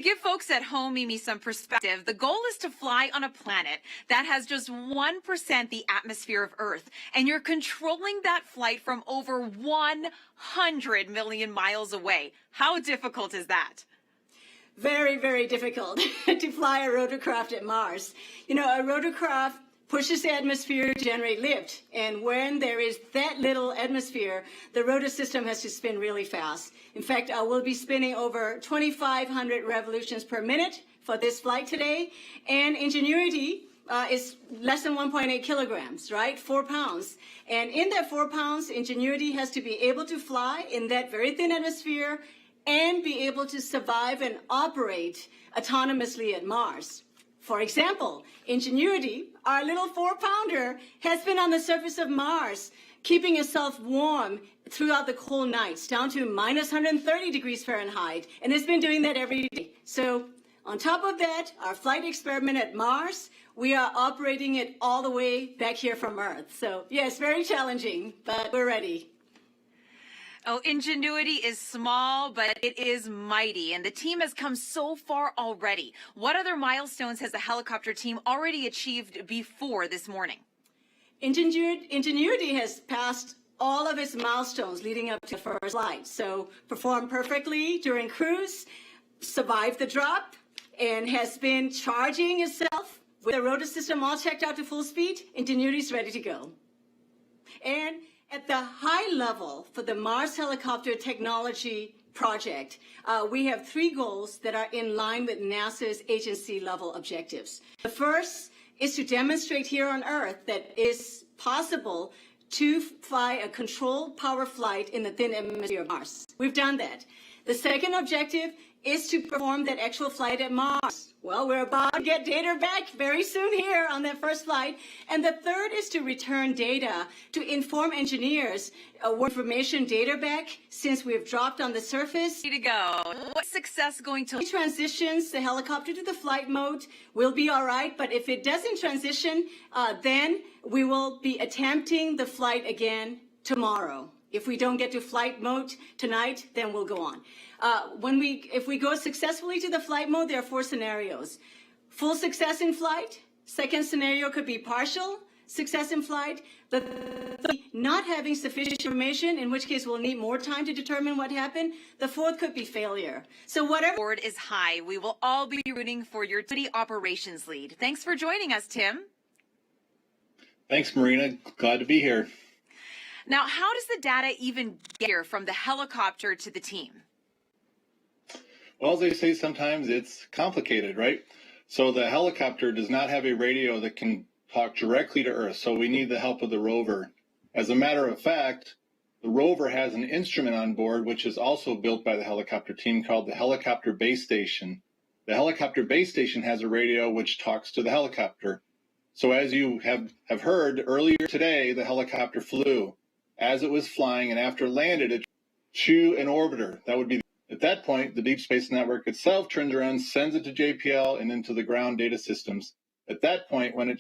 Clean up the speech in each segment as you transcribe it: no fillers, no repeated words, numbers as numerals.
Give folks at home, Mimi, some perspective. The goal is to fly on a planet that has just 1% the atmosphere of Earth, and you're controlling that flight from over 100 million miles away. How difficult is that? Very, very difficult to fly a rotorcraft at Mars. You know, a rotorcraft pushes the atmosphere to generate lift. And when there is that little atmosphere, the rotor system has to spin really fast. In fact, we'll be spinning over 2,500 revolutions per minute for this flight today. And Ingenuity is less than 1.8 kilograms, right? 4 pounds. And in that 4 pounds, Ingenuity has to be able to fly in that very thin atmosphere and be able to survive and operate autonomously at Mars. For example, Ingenuity, our little 4-pounder, has been on the surface of Mars, keeping itself warm throughout the cold nights, down to minus 130 degrees Fahrenheit, and it's been doing that every day. So on top of that, our flight experiment at Mars, we are operating it all the way back here from Earth. So yes, very challenging, but we're ready. Oh, Ingenuity is small, but it is mighty, and the team has come so far already. What other milestones has the helicopter team already achieved before this morning? Ingenuity has passed all of its milestones leading up to the first flight. So performed perfectly during cruise, survived the drop, and has been charging itself with the rotor system all checked out to full speed. Ingenuity is ready to go. And at the high level for the Mars Helicopter Technology Project, we have 3 goals that are in line with NASA's agency level objectives. The first is to demonstrate here on Earth that it is possible to fly a controlled power flight in the thin atmosphere of Mars. We've done that. The second objective is to perform that actual flight at Mars. Well, we're about to get data back very soon here on that first flight. And the third is to return data to inform engineers what information data back since we've dropped on the surface. Ready to go. What's success going to... Transitions the helicopter to the flight mode will be all right, but if it doesn't transition, then we will be attempting the flight again tomorrow. If we don't get to flight mode tonight, then we'll go on. If we go successfully to the flight mode, there are 4 scenarios. Full success in flight. Second scenario could be partial success in flight. The third, not having sufficient information, in which case we'll need more time to determine what happened. The fourth could be failure. So whatever... The board is high. We will all be rooting for your operations lead. Thanks for joining us, Tim. Thanks, Marina. Glad to be here. Now, how does the data even get here from the helicopter to the team? Well, as they say, sometimes it's complicated, right? So the helicopter does not have a radio that can talk directly to Earth, so we need the help of the rover. As a matter of fact, the rover has an instrument on board, which is also built by the helicopter team, called the Helicopter Base Station. The Helicopter Base Station has a radio which talks to the helicopter. So as you have heard earlier today, the helicopter flew. As it was flying and after it landed, it to an orbiter. That would be, at that point, the Deep Space Network itself turns around, sends it to JPL and into the ground data systems. At that point, when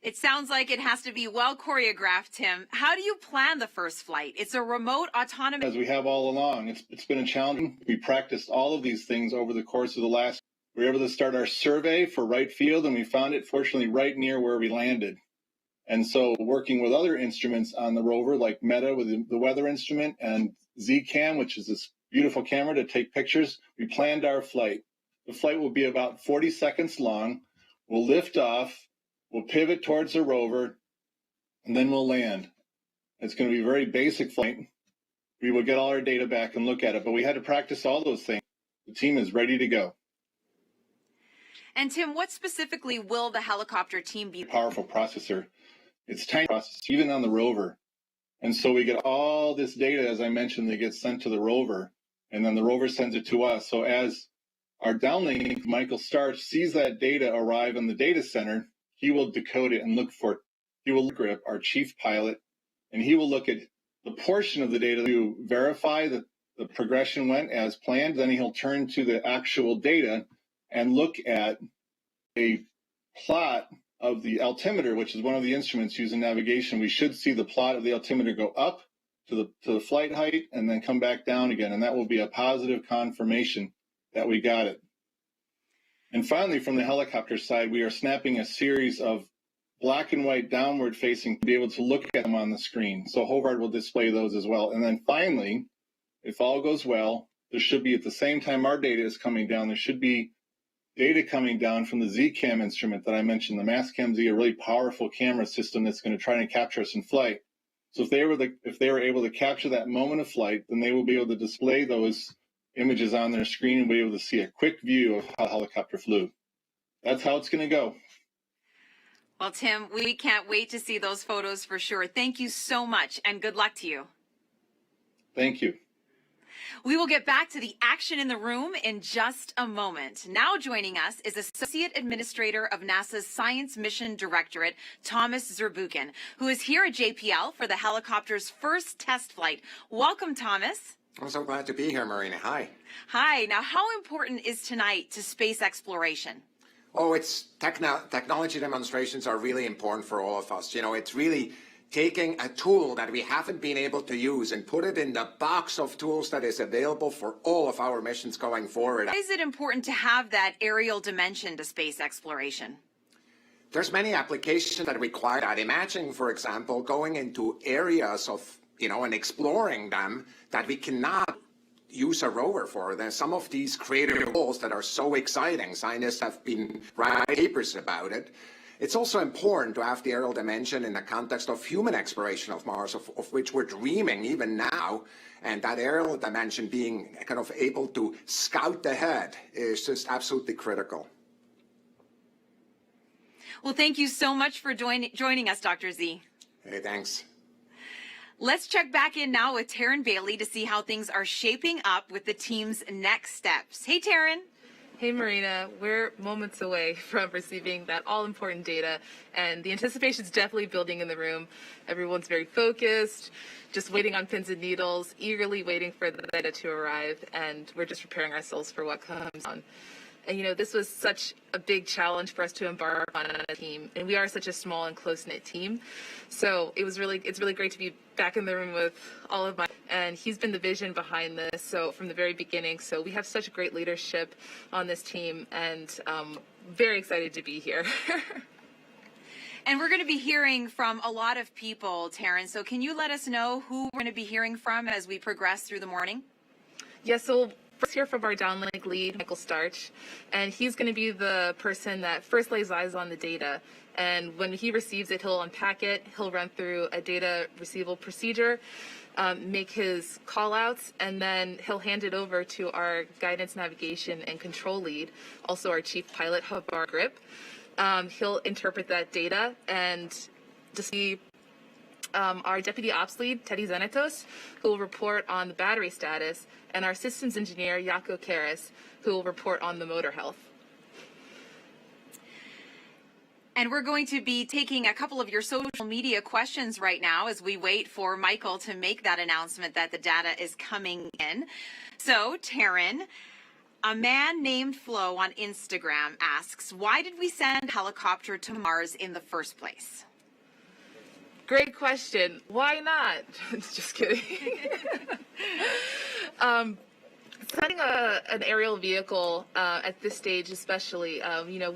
it sounds like it has to be well choreographed, Tim. How do you plan the first flight? It's a remote autonomous... As we have all along, it's been a challenge. We practiced all of these things over the course of the last... We were able to start our survey for right field, and we found it, fortunately, right near where we landed. And so working with other instruments on the rover, like META with the weather instrument and Z-Cam, which is this beautiful camera to take pictures, we planned our flight. The flight will be about 40 seconds long. We'll lift off, we'll pivot towards the rover, and then we'll land. It's going to be a very basic flight. We will get all our data back and look at it, but we had to practice all those things. The team is ready to go. And Tim, what specifically will the helicopter team be? Powerful processor. It's tiny process, even on the rover. And so we get all this data, as I mentioned, that gets sent to the rover, and then the rover sends it to us. So as our downlink, Michael Starch, sees that data arrive in the data center, he will decode it and look for it. He will grip our chief pilot, and he will look at the portion of the data to verify that the progression went as planned. Then he'll turn to the actual data and look at a plot of the altimeter, which is one of the instruments used in navigation. We should see the plot of the altimeter go up to the flight height and then come back down again. And that will be a positive confirmation that we got it. And finally, from the helicopter side, we are snapping a series of black and white downward facing to be able to look at them on the screen. So Hobart will display those as well. And then finally, if all goes well, there should be, at the same time our data is coming down, there should be data coming down from the Z-Cam instrument that I mentioned, the Mastcam Z, a really powerful camera system that's going to try and capture us in flight. So if they were able to capture that moment of flight, then they will be able to display those images on their screen and be able to see a quick view of how the helicopter flew. That's how it's going to go. Well, Tim, we can't wait to see those photos for sure. Thank you so much, and good luck to you. Thank you. We will get back to the action in the room in just a moment. Now joining us is Associate Administrator of NASA's Science Mission Directorate, Thomas Zurbuchen, who is here at JPL for the helicopter's first test flight. Welcome, Thomas. I'm so glad to be here, Marina. Hi. Hi. Now, how important is tonight to space exploration? Oh, technology demonstrations are really important for all of us. You know, it's really taking a tool that we haven't been able to use and put it in the box of tools that is available for all of our missions going forward. Why is it important to have that aerial dimension to space exploration? There's many applications that require that. Imagine, for example, going into areas of, and exploring them that we cannot use a rover for. There's some of these creative goals that are so exciting. Scientists have been writing papers about it. It's also important to have the aerial dimension in the context of human exploration of Mars, of which we're dreaming even now. And that aerial dimension being kind of able to scout ahead is just absolutely critical. Well, thank you so much for joining us, Dr. Z. Hey, thanks. Let's check back in now with Taryn Bailey to see how things are shaping up with the team's next steps. Hey, Taryn. Hey, Marina. We're moments away from receiving that all-important data, and the anticipation is definitely building in the room. Everyone's very focused, just waiting on pins and needles, eagerly waiting for the data to arrive, and we're just preparing ourselves for what comes on. And, this was such a big challenge for us to embark on a team. And we are such a small and close-knit team. So it's really great to be back in the room with all of and he's been the vision behind this. So from the very beginning. So we have such great leadership on this team, and very excited to be here. And we're going to be hearing from a lot of people, Taryn. So can you let us know who we're going to be hearing from as we progress through the morning? Yes, so first hear from our downlink lead, Michael Starch, and he's going to be the person that first lays eyes on the data. And when he receives it, he'll unpack it, he'll run through a data receival procedure, make his call outs, and then he'll hand it over to our guidance, navigation, and control lead, also our chief pilot, Hobart Grip. He'll interpret that data and just see our deputy ops lead, Teddy Zenetos, who will report on the battery status, and our systems engineer, Jaco Karas, who will report on the motor health. And we're going to be taking a couple of your social media questions right now as we wait for Michael to make that announcement that the data is coming in. So, Taryn, a man named Flo on Instagram asks, why did we send a helicopter to Mars in the first place? Great question. Why not? Just kidding. Sending an aerial vehicle at this stage especially,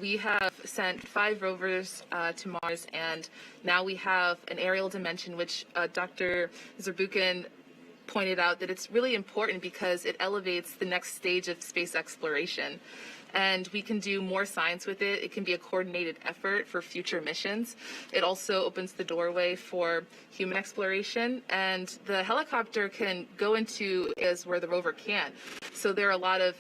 we have sent 5 rovers to Mars, and now we have an aerial dimension, which Dr. Zurbuchen pointed out that it's really important because it elevates the next stage of space exploration. And we can do more science with it. It can be a coordinated effort for future missions. It also opens the doorway for human exploration, and the helicopter can go into areas where the rover can't. So there are a lot of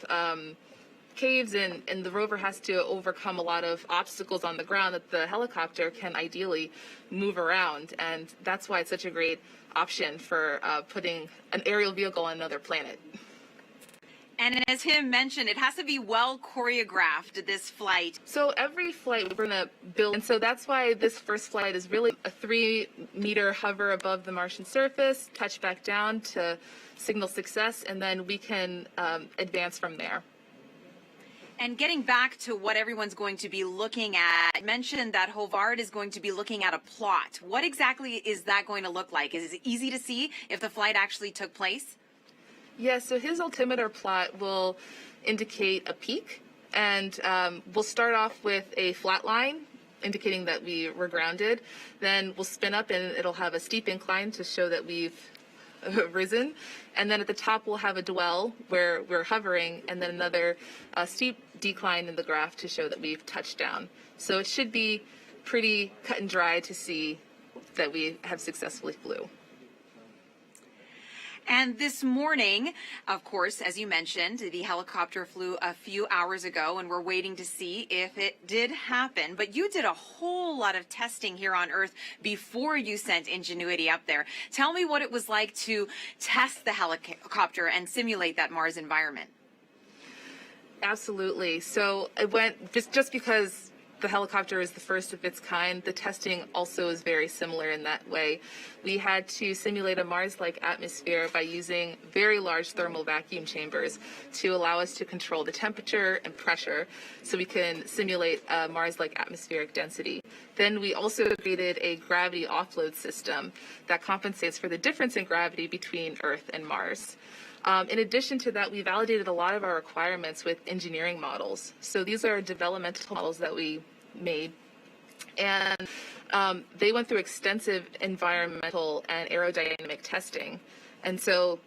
caves, and the rover has to overcome a lot of obstacles on the ground that the helicopter can ideally move around. And that's why it's such a great option for putting an aerial vehicle on another planet. And as Tim mentioned, it has to be well choreographed, this flight. So every flight we're going to build, and so that's why this first flight is really a 3-meter hover above the Martian surface, touch back down to signal success, and then we can advance from there. And getting back to what everyone's going to be looking at, I mentioned that Hobart is going to be looking at a plot. What exactly is that going to look like? Is it easy to see if the flight actually took place? Yeah, so his altimeter plot will indicate a peak, And we'll start off with a flat line, indicating that we were grounded. Then we'll spin up and it'll have a steep incline to show that we've risen. And then at the top we'll have a dwell where we're hovering, and then another steep decline in the graph to show that we've touched down. So it should be pretty cut and dry to see that we have successfully flew. And this morning, of course, as you mentioned, the helicopter flew a few hours ago, and we're waiting to see if it did happen. But you did a whole lot of testing here on Earth before you sent Ingenuity up there. Tell me what it was like to test the helicopter and simulate that Mars environment. Absolutely. So it went just because the helicopter is the first of its kind. The testing also is very similar in that way. We had to simulate a Mars-like atmosphere by using very large thermal vacuum chambers to allow us to control the temperature and pressure so we can simulate a Mars-like atmospheric density. Then we also created a gravity offload system that compensates for the difference in gravity between Earth and Mars. In addition to that, we validated a lot of our requirements with engineering models. So these are developmental models that we made, and they went through extensive environmental and aerodynamic testing. And so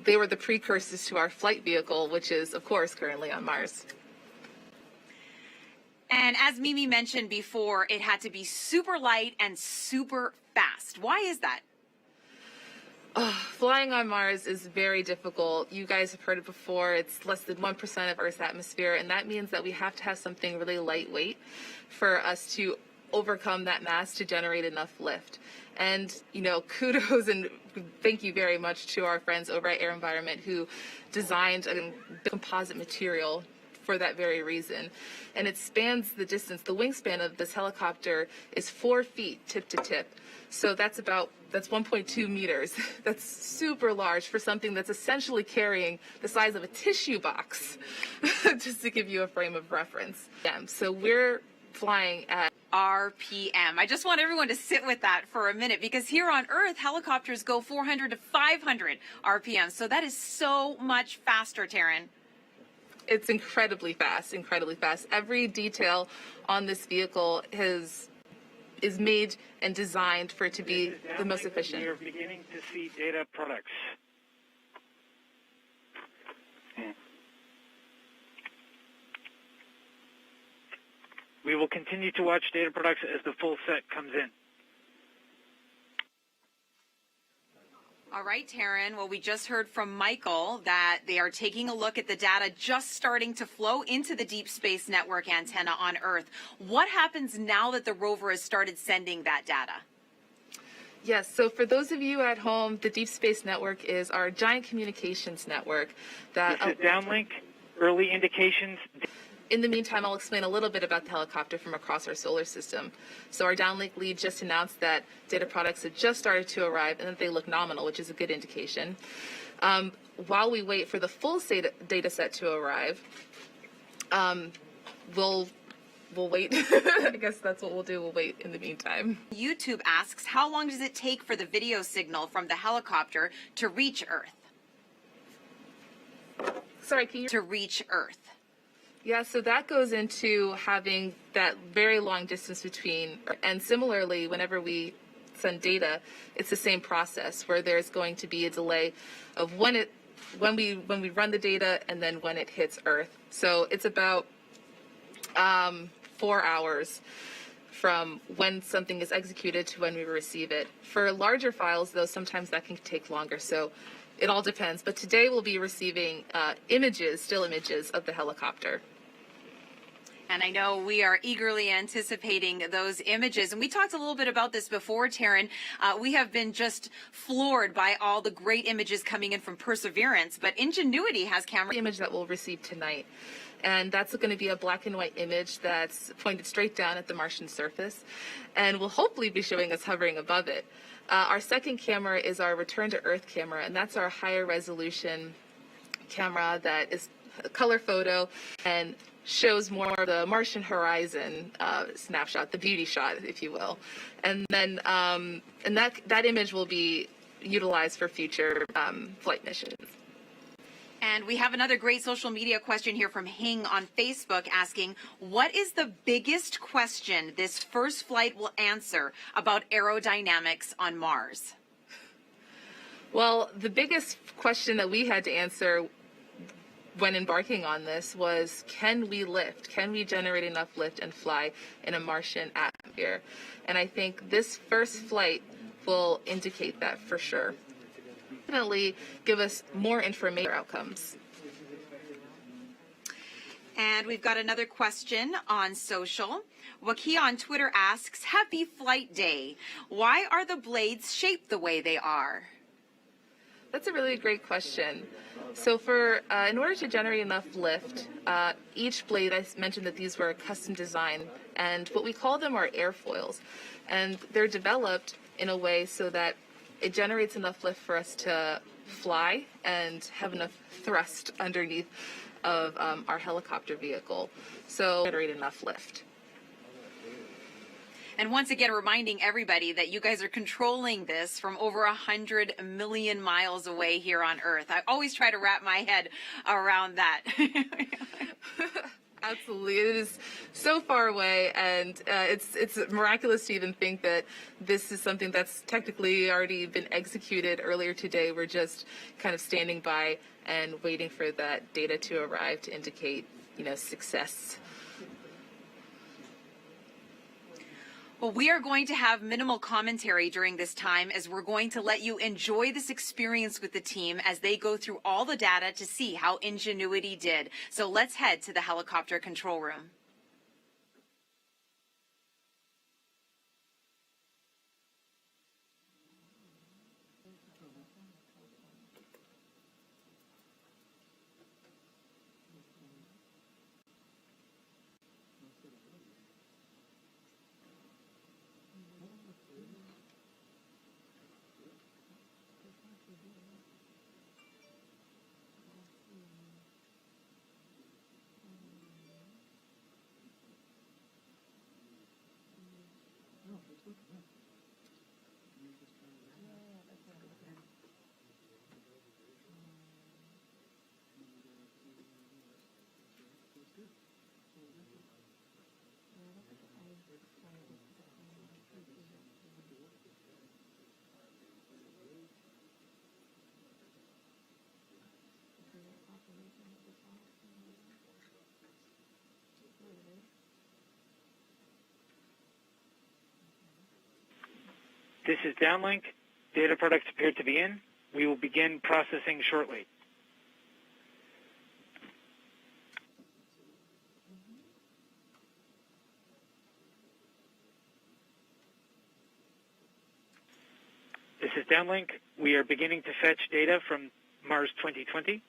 they were the precursors to our flight vehicle, which is, of course, currently on Mars. And as Mimi mentioned before, it had to be super light and super fast. Why is that? Flying on Mars is very difficult. You guys have heard it before. It's less than 1% of Earth's atmosphere, and that means that we have to have something really lightweight for us to overcome that mass to generate enough lift. And, you know, kudos and thank you very much to our friends over at Air Environment who designed a composite material for that very reason. And it spans the distance. The wingspan of this helicopter is 4 feet tip to tip. So that's 1.2 meters. That's super large for something that's essentially carrying the size of a tissue box, just to give you a frame of reference. So we're flying at RPM. I just want everyone to sit with that for a minute, because here on Earth, helicopters go 400 to 500 RPM. So that is so much faster, Taryn. It's incredibly fast, incredibly fast. Every detail on this vehicle is made and designed for it to be the most efficient. We are beginning to see data products. We will continue to watch data products as the full set comes in. All right, Taryn. Well, we just heard from Michael that they are taking a look at the data just starting to flow into the Deep Space Network antenna on Earth. What happens now that the rover has started sending that data? Yes, so for those of you at home, the Deep Space Network is our giant communications network that... This is downlink, early indications... In the meantime, I'll explain a little bit about the helicopter from across our solar system. So our downlink lead just announced that data products have just started to arrive and that they look nominal, which is a good indication. While we wait for the full data set to arrive, we'll wait. I guess that's what we'll do. We'll wait in the meantime. YouTube asks, how long does it take for the video signal from the helicopter to reach Earth? Sorry, can you... To reach Earth. Yeah, so that goes into having that very long distance between, and similarly, whenever we send data, it's the same process where there's going to be a delay of when we run the data and then when it hits Earth. So it's about 4 hours from when something is executed to when we receive it. For larger files, though, sometimes that can take longer. So it all depends. But today we'll be receiving still images of the helicopter. And I know we are eagerly anticipating those images. And we talked a little bit about this before, Taryn. We have been just floored by all the great images coming in from Perseverance. But Ingenuity has camera. The image that we'll receive tonight. And that's going to be a black and white image that's pointed straight down at the Martian surface. And will hopefully be showing us hovering above it. Our second camera is our return to Earth camera. And that's our higher resolution camera that is a color photo and shows more of the Martian horizon snapshot, the beauty shot, if you will. And then and that image will be utilized for future flight missions. And we have another great social media question here from Hing on Facebook asking, what is the biggest question this first flight will answer about aerodynamics on Mars? Well, the biggest question that we had to answer when embarking on this was, can we lift? Can we generate enough lift and fly in a Martian atmosphere? And I think this first flight will indicate that for sure. Definitely give us more information outcomes. And we've got another question on social. Wakia on Twitter asks, happy flight day. Why are the blades shaped the way they are? That's a really great question. So in order to generate enough lift, each blade, I mentioned that these were custom designed, and what we call them are airfoils. And they're developed in a way so that it generates enough lift for us to fly and have enough thrust underneath of our helicopter vehicle. So generate enough lift. And once again, reminding everybody that you guys are controlling this from over 100 million miles away here on Earth. I always try to wrap my head around that. Absolutely. It is so far away, and it's miraculous to even think that this is something that's technically already been executed earlier today. We're just kind of standing by and waiting for that data to arrive to indicate, success. Well, we are going to have minimal commentary during this time as we're going to let you enjoy this experience with the team as they go through all the data to see how Ingenuity did. So let's head to the helicopter control room. This is downlink. Data products appear to be in. We will begin processing shortly. This is downlink. We are beginning to fetch data from Mars 2020.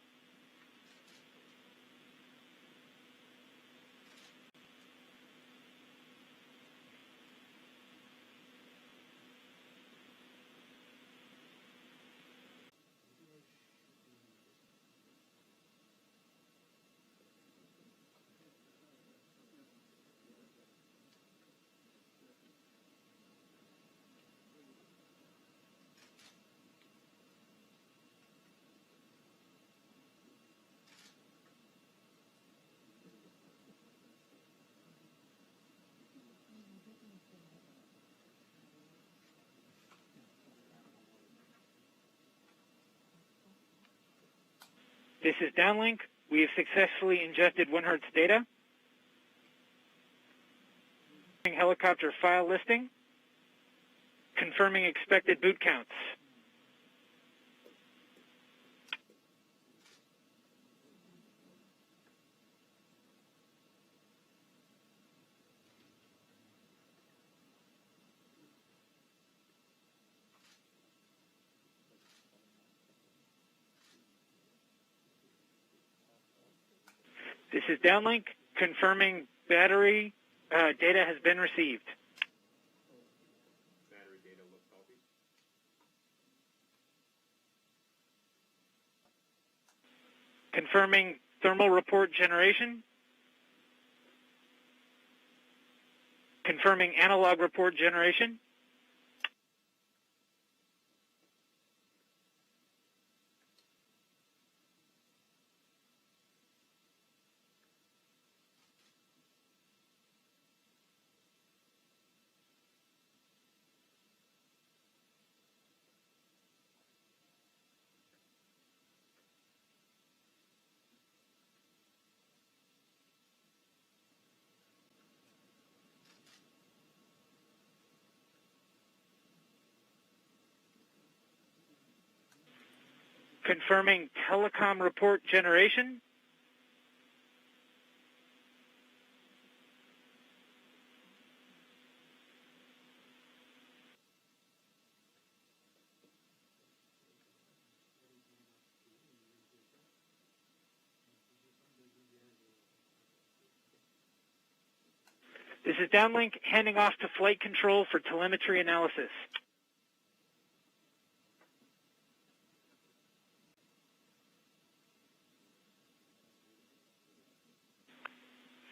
This is downlink. We have successfully ingested 1 Hertz data. Helicopter file listing. Confirming expected boot counts. This is downlink. Confirming battery data has been received. Battery data looks healthy. Confirming thermal report generation. Confirming analog report generation. Confirming telecom report generation. This is downlink handing off to flight control for telemetry analysis.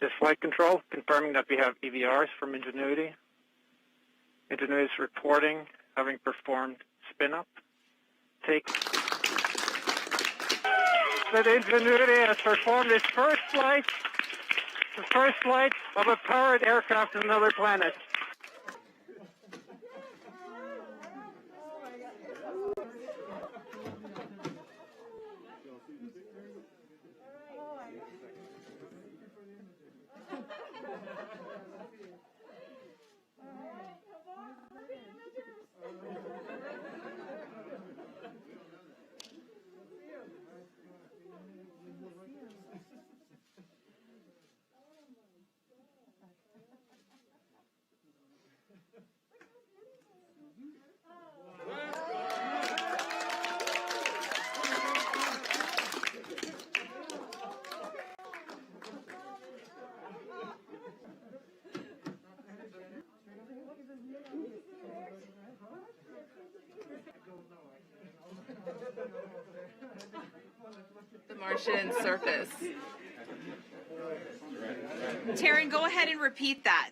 This is flight control, confirming that we have EVRs from Ingenuity. Ingenuity is reporting having performed spin-up. Take that Ingenuity has performed its first flight of a powered aircraft on another planet. The Martian surface. Taryn, go ahead and repeat that.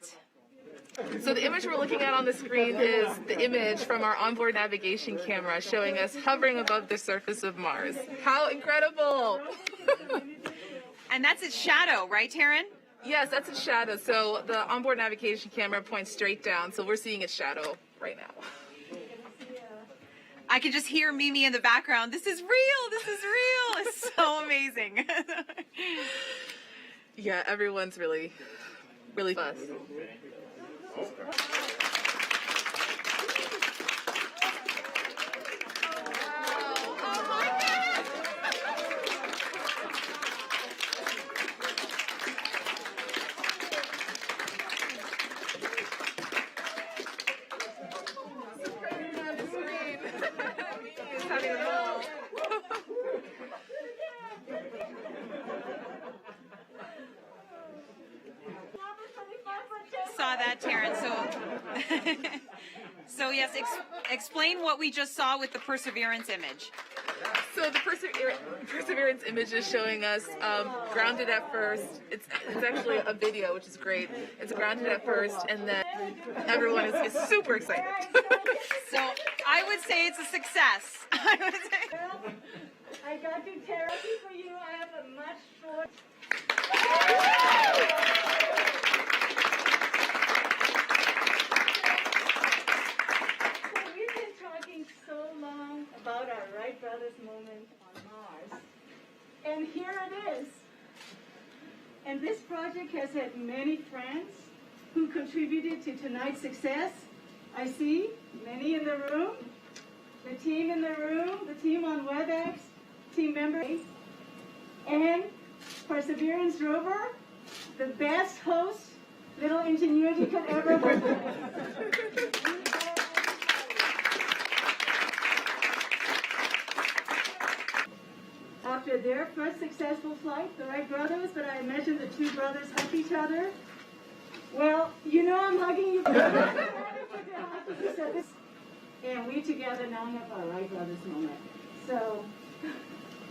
So the image we're looking at on the screen is the image from our onboard navigation camera showing us hovering above the surface of Mars. How incredible! And that's its shadow, right, Taryn? Yes, that's its shadow. So the onboard navigation camera points straight down, so we're seeing its shadow right now. I can just hear Mimi in the background. This is real. This is real. It's so amazing. Yeah, everyone's really fussed. Saw that, Taryn. So yes, explain what we just saw with the Perseverance image. So the Perseverance image is showing us grounded at first. It's actually a video, which is great. It's grounded at first, and then everyone is super excited. So I would say it's a success. I would say. Well, I got to therapy for you. I have a much short. So we've been talking so long about our Wright brothers moment on Mars, and here it is. And this project has had many friends who contributed to tonight's success. I see many in the room, the team in the room, the team on WebEx, team members, and Perseverance rover, the best host little Ingenuity could ever work with. After their first successful flight, the Wright brothers, but I imagine the two brothers hug each other. Well, you know I'm hugging you. And we together now have our Wright brothers moment. So,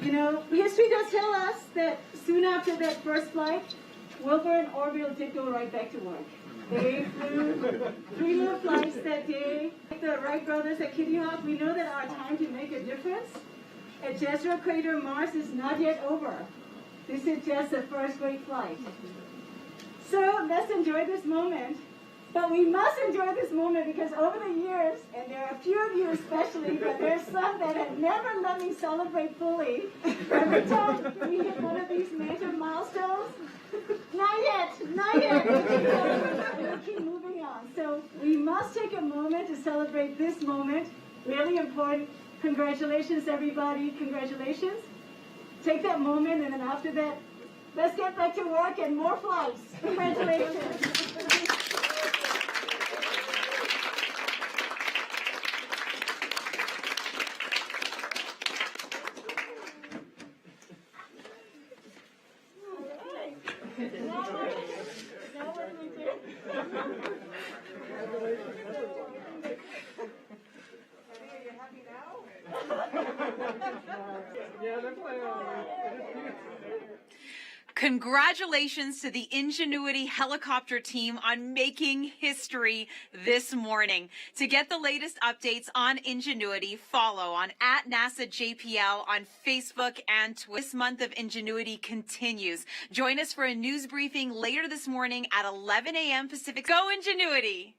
you know, history does tell us that soon after that first flight, Wilbur and Orville did go right back to work. They flew 3 more flights that day. Like the Wright brothers at Kitty Hawk, we know that our time to make a difference at Jezero Crater, Mars is not yet over. This is just the first great flight. So let's enjoy this moment. But we must enjoy this moment because over the years, and there are a few of you especially, but there's some that have never let me celebrate fully. Every time we hit one of these major milestones, not yet, not yet. We'll keep moving on. So we must take a moment to celebrate this moment, really important. Congratulations, everybody. Congratulations. Take that moment, and then after that, let's get back to work and more flights. Congratulations. Congratulations to the Ingenuity helicopter team on making history this morning. To get the latest updates on Ingenuity, follow on @NASAJPL on Facebook and Twitter. This month of Ingenuity continues. Join us for a news briefing later this morning at 11 a.m. Pacific. Go Ingenuity!